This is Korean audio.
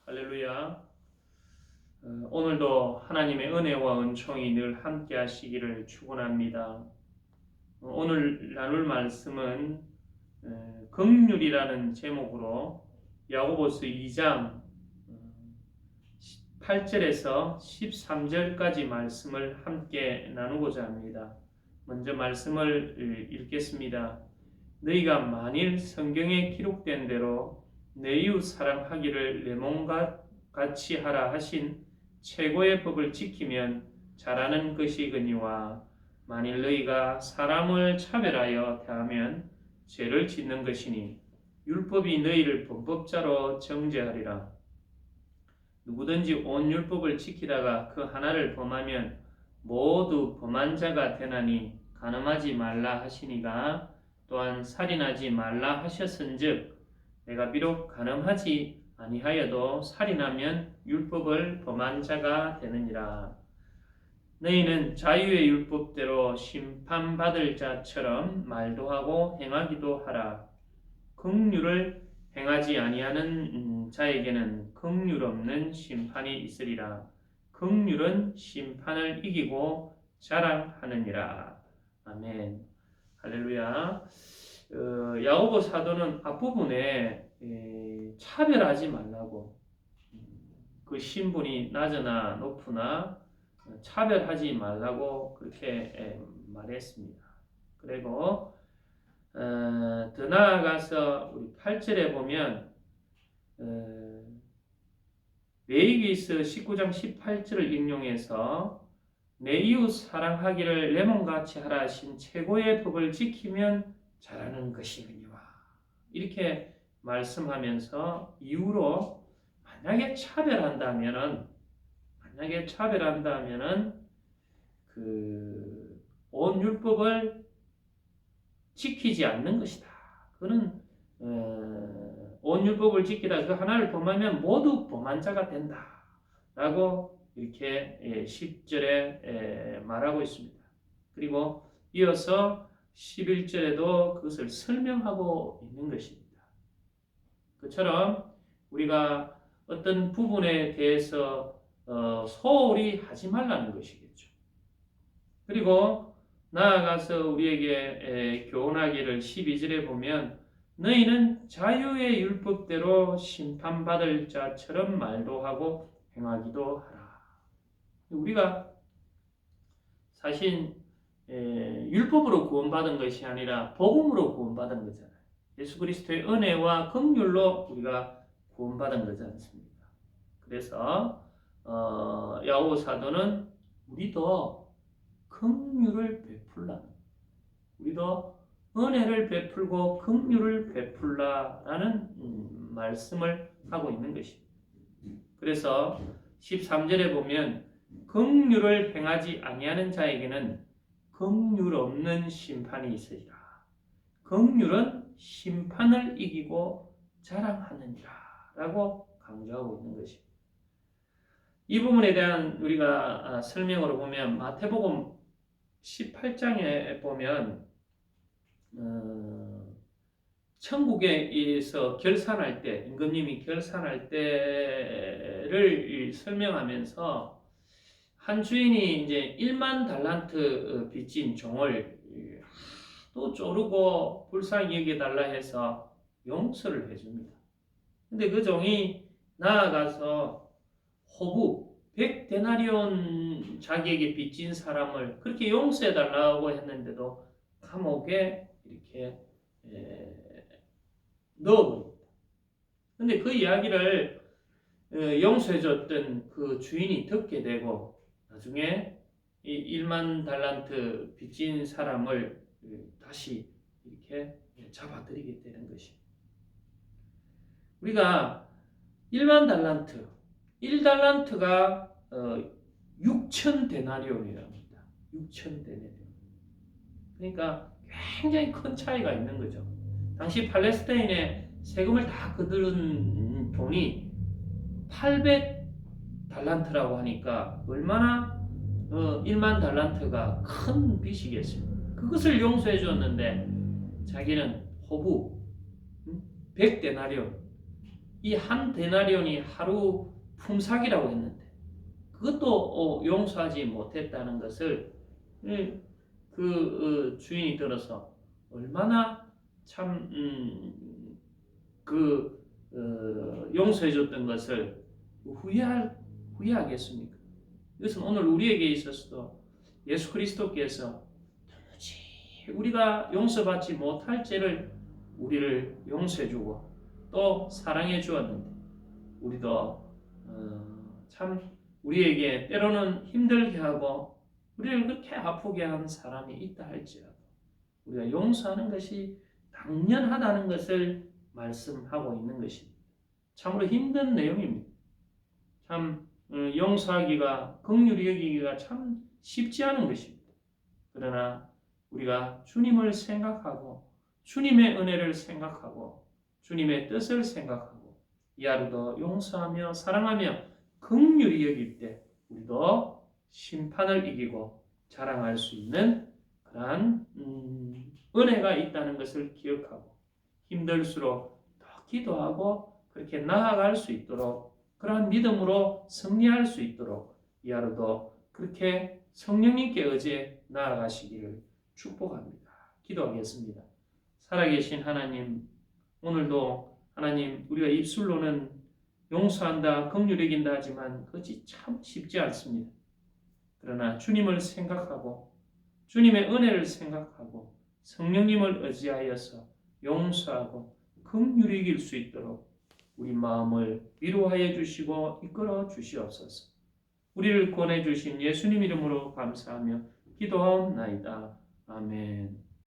할렐루야. 오늘도 하나님의 은혜와 은총이 늘 함께 하시기를 축원합니다. 오늘 나눌 말씀은 긍휼이라는 제목으로 야고보서 2장 8절에서 13절까지 말씀을 함께 나누고자 합니다. 먼저 말씀을 읽겠습니다. 너희가 만일 성경에 기록된 대로 내 이웃 사랑하기를 내 몸같이 하라 하신 최고의 법을 지키면 잘하는 것이거니와 만일 너희가 사람을 차별하여 대하면 죄를 짓는 것이니 율법이 너희를 범법자로 정죄하리라. 누구든지 온 율법을 지키다가 그 하나를 범하면 모두 범한 자가 되나니 간음하지 말라 하시니가 또한 살인하지 말라 하셨은즉 내가 비록 간음하지 아니하여도 살인하면 율법을 범한 자가 되느니라. 너희는 자유의 율법대로 심판받을 자처럼 말도 하고 행하기도 하라. 긍휼을 행하지 아니하는 자에게는 긍휼 없는 심판이 있으리라. 긍휼은 심판을 이기고 자랑하느니라. 아멘. 할렐루야. 야고보 사도는 앞부분에 차별하지 말라고, 그 신분이 낮으나 높으나 차별하지 말라고 그렇게 말했습니다. 그리고 더 나아가서 우리 8절에 보면 레위기서 19장 18절을 인용해서 내 이웃 사랑하기를 내 몸같이 하라 하신 최고의 법을 지키면 잘하는 것이거니와 이렇게 말씀하면서 이후로 만약에 차별한다면은 그 온 율법을 지키지 않는 것이다. 그는 온 율법을 지키다 그 하나를 범하면 모두 범한 자가 된다라고 이렇게 10절에 말하고 있습니다. 그리고 이어서 11절에도 그것을 설명하고 있는 것입니다. 그처럼 우리가 어떤 부분에 대해서 소홀히 하지 말라는 것이겠죠. 그리고 나아가서 우리에게 교훈하기를 12절에 보면 너희는 자유의 율법대로 심판받을 자처럼 말도 하고 행하기도 하라. 우리가 사실 율법으로 구원받은 것이 아니라 복음으로 구원받은 거잖아요. 예수 그리스도의 은혜와 긍휼로 우리가 구원받은 거지 않습니까? 그래서 야고보 사도는 우리도 긍휼을 베풀라, 우리도 은혜를 베풀고 긍휼을 베풀라라는 말씀을 하고 있는 것입니다. 그래서 13절에 보면 긍휼을 행하지 아니하는 자에게는 긍휼 없는 심판이 있으리라. 긍휼은 심판을 이기고 자랑하느니라 라고 강조하고 있는 것입니다. 이 부분에 대한 우리가 설명으로 보면 마태복음 18장에 보면 천국에서 결산할 때, 임금님이 결산할 때를 설명하면서 한 주인이 이제 1만 달란트 빚진 종을 또 쪼르고 불쌍히 여겨달라 해서 용서를 해줍니다. 근데 그 종이 나아가서 호부 100데나리온 자기에게 빚진 사람을 그렇게 용서해달라고 했는데도 감옥에 이렇게 넣어버립니다. 근데 그 이야기를 용서해줬던 그 주인이 듣게 되고 나중에 이 1만 달란트 빚진 사람을 다시 이렇게 잡아들이게 되는 것입니다. 우리가 1만 달란트, 1달란트가 6,000데나리온이랍니다. 6,000데나리온. 그러니까 굉장히 큰 차이가 있는 거죠. 당시 팔레스타인에 세금을 다 거두는 돈이 800달란트라고 하니까 얼마나 1만 달란트가 큰 빚이겠습니까? 그것을 용서해 줬는데 자기는 호부 100데나리온 이 한 데나리온이 하루 품삯이라고 했는데 그것도 용서하지 못했다는 것을 주인이 들어서 얼마나 참 용서해줬던 것을 후회하겠습니까? 이것은 오늘 우리에게 있어서도 예수 그리스도께서 도무지 우리가 용서받지 못할 죄를 우리를 용서해주고 또 사랑해 주었는데 우리도 참 우리에게 때로는 힘들게 하고 우리를 그렇게 아프게 한 사람이 있다 할지라도 우리가 용서하는 것이 당연하다는 것을 말씀하고 있는 것입니다. 참으로 힘든 내용입니다. 참 용서하기가 긍휼히 여기기가 참 쉽지 않은 것입니다. 그러나 우리가 주님을 생각하고 주님의 은혜를 생각하고 주님의 뜻을 생각하고 이 하루도 용서하며 사랑하며 긍휼히 여길 때 우리도 심판을 이기고 자랑할 수 있는 그러한 은혜가 있다는 것을 기억하고 힘들수록 더 기도하고 그렇게 나아갈 수 있도록 그러한 믿음으로 승리할 수 있도록 이 하루도 그렇게 성령님께 의지해 나아가시기를 축복합니다. 기도하겠습니다. 살아계신 하나님, 오늘도 하나님 우리가 입술로는 용서한다, 긍휼히 여긴다 하지만 그것이 참 쉽지 않습니다. 그러나 주님을 생각하고 주님의 은혜를 생각하고 성령님을 의지하여서 용서하고 긍휼히 여길 수 있도록 우리 마음을 위로하여 주시고 이끌어 주시옵소서. 우리를 구원해 주신 예수님 이름으로 감사하며 기도하옵나이다. 아멘.